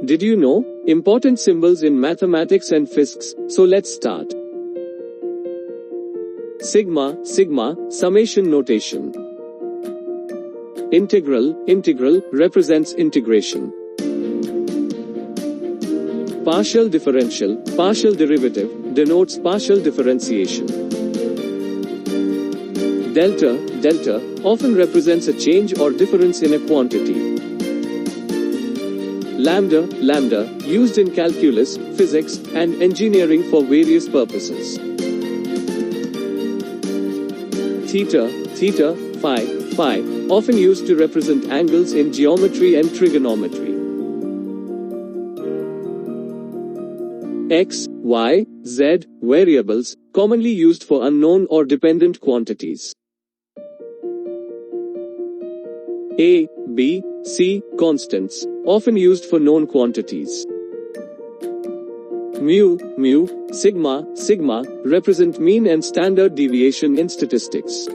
Did you know? Important symbols in mathematics and physics, so let's start. Sigma, summation notation. Integral, represents integration. Partial differential, partial derivative, denotes partial differentiation. Delta, often represents a change or difference in a quantity. Lambda, used in calculus, physics, and engineering for various purposes. Theta, phi, often used to represent angles in geometry and trigonometry. X, Y, Z, variables, commonly used for unknown or dependent quantities. A, B, C, constants, often used for known quantities. Mu, sigma, represent mean and standard deviation in statistics.